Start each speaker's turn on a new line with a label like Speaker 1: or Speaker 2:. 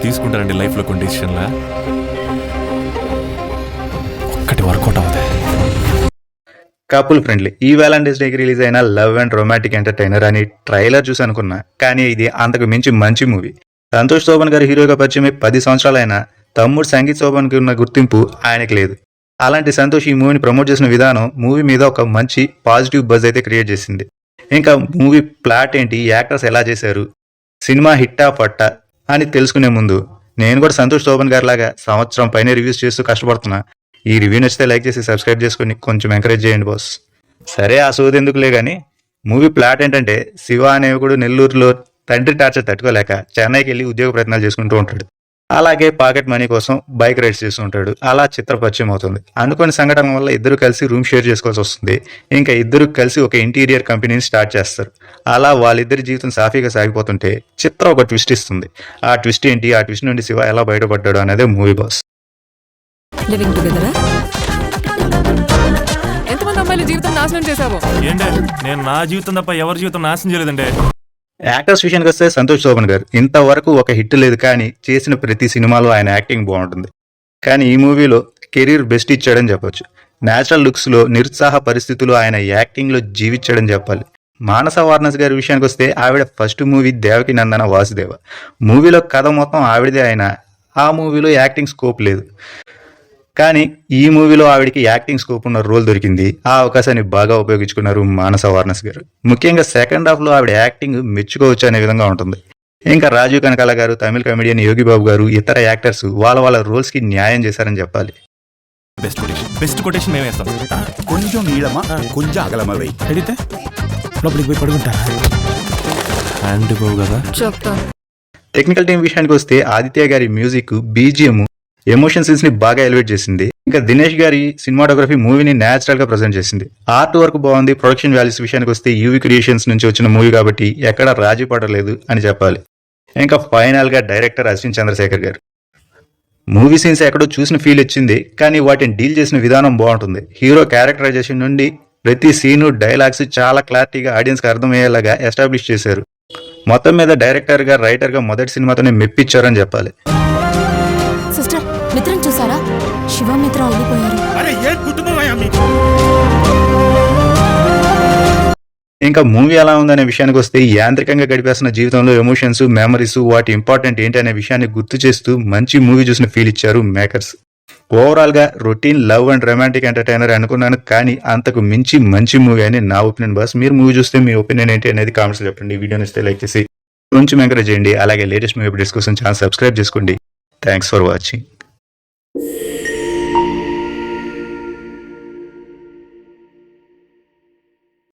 Speaker 1: తీసుకుంటారండి లైఫ్లో కొన్ని డిసిషన్లా ఒక్కటి వర్కౌట్ అవుతాయి.
Speaker 2: కపుల్ ఫ్రెండ్లీ ఈ వ్యాలంటైన్స్ డేకి రిలీజ్ అయిన లవ్ అండ్ రొమాంటిక్ ఎంటర్టైనర్ అని ట్రైలర్ చూసి అనుకున్నా, కానీ ఇది అంతకు మించి మంచి మూవీ. సంతోష్ శోభన్ గారు హీరోగా పరిచయమై 10 సంవత్సరాలైన తమ్ముడు సంగీత్ శోభన్కి ఉన్న గుర్తింపు ఆయనకి లేదు. అలాంటి సంతోష్ ఈ మూవీని ప్రమోట్ చేసిన విధానం మూవీ మీద ఒక మంచి పాజిటివ్ బజ్ అయితే క్రియేట్ చేసింది. ఇంకా మూవీ ప్లాట్ ఏంటి, యాక్టర్స్ ఎలా చేశారు, సినిమా హిట్టా పట్టా అని తెలుసుకునే ముందు నేను కూడా సంతోష్ శోభన్ గారి లాగా సంవత్సరం పైన రివ్యూస్ చేస్తూ కష్టపడుతున్నా. ఈ రివ్యూ నచ్చితే లైక్ చేసి సబ్స్క్రైబ్ చేసుకుని కొంచెం ఎంకరేజ్ చేయండి బాస్. సరే ఆ సోది ఎందుకులే కానీ మూవీ ప్లాట్ ఏంటంటే, శివ అనేవాడు నెల్లూరులో తండ్రి టార్చర్ తట్టుకోలేక చెన్నైకి వెళ్ళి ఉద్యోగ ప్రయత్నాలు చేసుకుంటూ ఉంటాడు. అలాగే పాకెట్ మనీ కోసం బైక్ రైడ్స్ చేస్తూ ఉంటాడు. అలా చిత్ర పరిచయం అవుతుంది. అనుకోని సంఘటన వల్ల ఇద్దరు కలిసి రూమ్ షేర్ చేసుకోవాల్సి వస్తుంది. ఇంకా ఇద్దరు కలిసి ఒక ఇంటీరియర్ కంపెనీని స్టార్ట్ చేస్తారు. అలా వాళ్ళిద్దరి జీవితం సాఫీగా సాగిపోతుంటే చిత్ర ఒక ట్విస్ట్ ఇస్తుంది. ఆ ట్విస్ట్ ఏంటి, ఆ ట్విస్ట్ నుండి శివ ఎలా బయటపడ్డాడు అనేది మూవీ బాస్.
Speaker 3: లివింగ్ టుగెదరా? ఎంతమంది అమ్మాయిల జీవితం నాశనం చేశావు?
Speaker 1: ఏంటే నేను నా జీవితం తప్ప ఎవరి జీవితం నాశనం చేయలేదండి.
Speaker 2: యాక్టర్స్ విషయానికి వస్తే సంతోష్ శోభన్ గారు ఇంతవరకు ఒక హిట్ లేదు, కానీ చేసిన ప్రతి సినిమాలో ఆయన యాక్టింగ్ బాగుంటుంది. కానీ ఈ మూవీలో కెరీర్ బెస్ట్ ఇచ్చాడని చెప్పొచ్చు. న్యాచురల్ లుక్స్లో నిరుత్సాహ పరిస్థితులు ఆయన యాక్టింగ్లో జీవించాడని చెప్పాలి. మానస వారణాసి గారి విషయానికి వస్తే ఆవిడ ఫస్ట్ మూవీ దేవకి నందన వాసుదేవ. మూవీలో కథ మొత్తం ఆవిడదే అయినా ఆ మూవీలో యాక్టింగ్ స్కోప్ లేదు. కానీ ఈ మూవీలో ఆవిడికి యాక్టింగ్ స్కోప్ ఉన్న రోల్ దొరికింది. ఆ అవకాశాన్ని బాగా ఉపయోగించుకున్నారు మానస వారణాసి గారు. ముఖ్యంగా సెకండ్ హాఫ్లో ఆవిడ యాక్టింగ్ మెచ్చుకోవచ్చు అనే విధంగా ఉంటుంది. ఇంకా రాజీవ్ కనకాల గారు, తమిళ కమెడియన్ యోగి బాబు గారు, ఇతర యాక్టర్స్ వాళ్ళ రోల్స్కి న్యాయం చేశారని చెప్పాలి.
Speaker 1: బెస్ట్ కొటేషన్ మేము వేస్తాం.
Speaker 4: కొంచెం నీளமா కొంచెం అగలమా వెయ్యి
Speaker 1: అడిగితే లోపలికి పోయి పడుకుంటారా? హ్యాండ్ పోవు కదా.
Speaker 2: టెక్నికల్ టీం విషయానికి వస్తే ఆదిత్య గారి మ్యూజిక్, బీజిఎం ఎమోషన్ సీన్స్ ని బాగా ఎలివేట్ చేసింది. ఇంకా దినేష్ గారి సినిమాటోగ్రఫీ మూవీని న్యాచురల్ గా ప్రజెంట్ చేసింది. ఆర్ట్ వర్క్ బాగుంది. ప్రొడక్షన్ వాల్యూస్ విషయానికి వస్తే యూవీ క్రియేషన్స్ నుంచి వచ్చిన మూవీ కాబట్టి ఎక్కడ రాజీ పడలేదు అని చెప్పాలి. ఇంకా ఫైనల్ గా డైరెక్టర్ అశ్విన్ చంద్రశేఖర్ గారు మూవీ సీన్స్ ఎక్కడో చూసిన ఫీల్ వచ్చింది, కానీ వాటిని డీల్ చేసిన విధానం బాగుంటుంది. హీరో క్యారెక్టరైజేషన్ నుండి ప్రతి సీను, డైలాగ్స్ చాలా క్లారిటీగా ఆడియన్స్ కి అర్థమయ్యేలాగా ఎస్టాబ్లిష్ చేశారు. మొత్తం మీద డైరెక్టర్ గా, రైటర్ గా మొదటి సినిమాతోనే మెప్పించారని చెప్పాలి.
Speaker 5: సిస్టర్ మిత్రం చూసారా? శివ మిత్రం వెళ్ళిపోయారు.
Speaker 2: ఇంకా మూవీ ఎలా ఉందనే విషయానికి వస్తే యాంత్రికంగా గడిపేసిన జీవితంలో ఎమోషన్స్, మెమరీస్, వాటి ఇంపార్టెంట్ ఏంటి అనే విషయాన్ని గుర్తు చేస్తూ మంచి మూవీ చూసిన ఫీల్ ఇచ్చారు మేకర్స్. ఓవరాల్ గా routine love and romantic entertainer అనుకున్నాను, కానీ అంతకు మించి మంచి మూవీ అని నా ఒపీనియన్ బాస్. మీరు మూవీ చూస్తే మీ ఒపీనియన్ ఏంటి అనేది కామెంట్స్ చెప్పండి. వీడియోని ఇస్తే లైక్ చేసి కొంచెం ఎంకరేజ్ చేయండి. అలాగే లేటెస్ట్ మూవీ అప్డేట్స్ కోసం ఛానల్ సబ్స్క్రైబ్ చేసుకోండి. Thanks for watching.